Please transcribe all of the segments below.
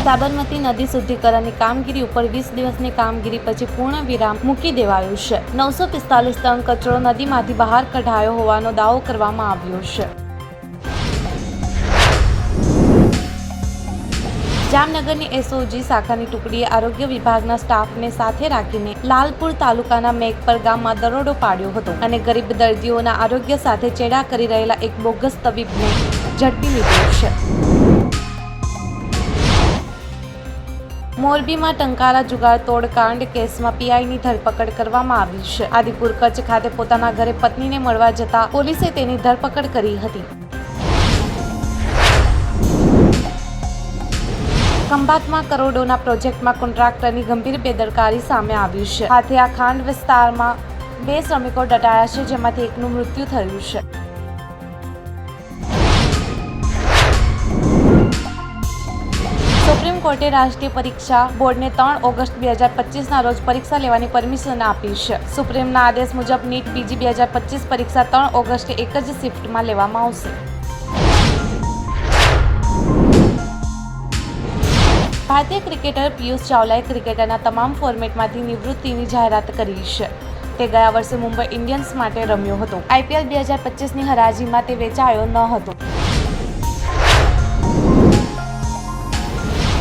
સાબરમતી નદી શુદ્ધિકરણની કામગીરી ઉપર 20 દિવસની કામગીરી પછી પૂર્ણ વિરામ મૂકી દેવાયું છે। 945 ટન કચરો નદીમાંથી બહાર કઢાયો હોવાનો દાવો કરવામાં આવ્યો છે। જામનગરની એસઓજી શાખાની ટુકડીએ આરોગ્ય વિભાગના સ્ટાફને સાથે રાખીને લાલપુર તાલુકાના મેઘપર ગામમાં દરોડો પાડ્યો હતો અને ગરીબ દર્દીઓના આરોગ્ય સાથે ચેડા કરી રહેલા એક બોગસ તબીબને ઝડપી લીધો છે। મોરબીમાં ટંકારા જુગાર તોડકાંડ કેસમાં પીઆઈની ધરપકડ કરવામાં આવી છે। આદિપુર કચ્છ ખાતે પોતાના ઘરે પત્નીને મળવા જતા પોલીસે તેની ધરપકડ કરી હતી। ખંભાતમાં કરોડોના પ્રોજેક્ટમાં કોન્ટ્રાક્ટરની ગંભીર બેદરકારી સામે આવી છે। હાથીયા ખાંડ વિસ્તારમાં 2 શ્રમિકો દટાયા છે, જેમાંથી એકનું મૃત્યુ થયું છે। સુપ્રીમ કોર્ટે રાષ્ટ્રીય પરીક્ષા બોર્ડને 3 ઓગસ્ટ 2025ના રોજ પરીક્ષા લેવાની પરમિશન આપી છે। સુપ્રીમના આદેશ મુજબ નીટ પીજી 2025 પરીક્ષા 3 ઓગસ્ટે એક જ શિફ્ટમાં લેવામાં આવશે। ભારતીય ક્રિકેટર પિયુષ ચાવલાએ ક્રિકેટના તમામ ફોર્મેટમાંથી નિવૃત્તિની જાહેરાત કરી છે। તે ગયા વર્ષે મુંબઈ ઇન્ડિયન્સ માટે રમ્યો હતો। આઈપીએલ 2025ની હરાજીમાં તે વેચાયો ન હતો।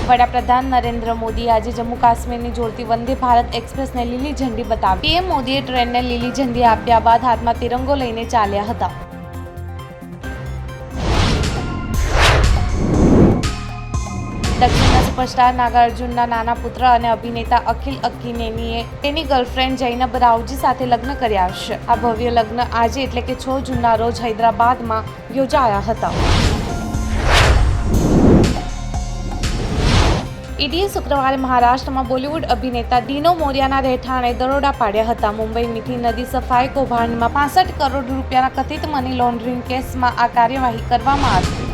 વડાપ્રધાન નરેન્દ્ર મોદીએ આજે જમ્મુ કાશ્મીરની જોડતી વંદે ભારત એક્સપ્રેસને લીલી ઝંડી બતાવી। પીએમ મોદીએ ટ્રેનને લીલી ઝંડી આપ્યા બાદ હાથમાં તિરંગો લઈને ચાલ્યા હતા। દક્ષિણના સુપરસ્ટાર નાગાર્જુનના નાના પુત્ર અને અભિનેતા અખિલ અક્કિનેનીએ તેની ગર્લફ્રેન્ડ જૈનબ રાવજી સાથે લગ્ન કર્યા છે। આ ભવ્ય લગ્ન આજે એટલે કે 6 જૂનના રોજ હૈદરાબાદમાં યોજાયા હતા। ઈડીએ શુક્રવારે મહારાષ્ટ્રમાં બોલિવૂડ અભિનેતા ડીનો મોરિયાના રહેઠાણે દરોડા પાડ્યા હતા। મુંબઈ મીઠી નદી સફાઈ કૌભાંડમાં 65 કરોડ રૂપિયાના કથિત મની લોન્ડરિંગ કેસમાં આ કાર્યવાહી કરવામાં આવી।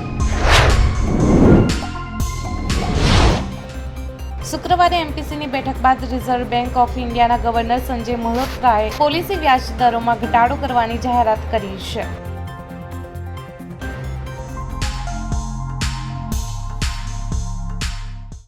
શુક્રવારે એમપીસીની બેઠક બાદ રિઝર્વ બેંક ઓફ ઇન્ડિયાના ગવર્નર સંજય મલ્હોત્રાએ પોલિસી વ્યાજ દરોમાં ઘટાડો કરવાની જાહેરાત કરી છે।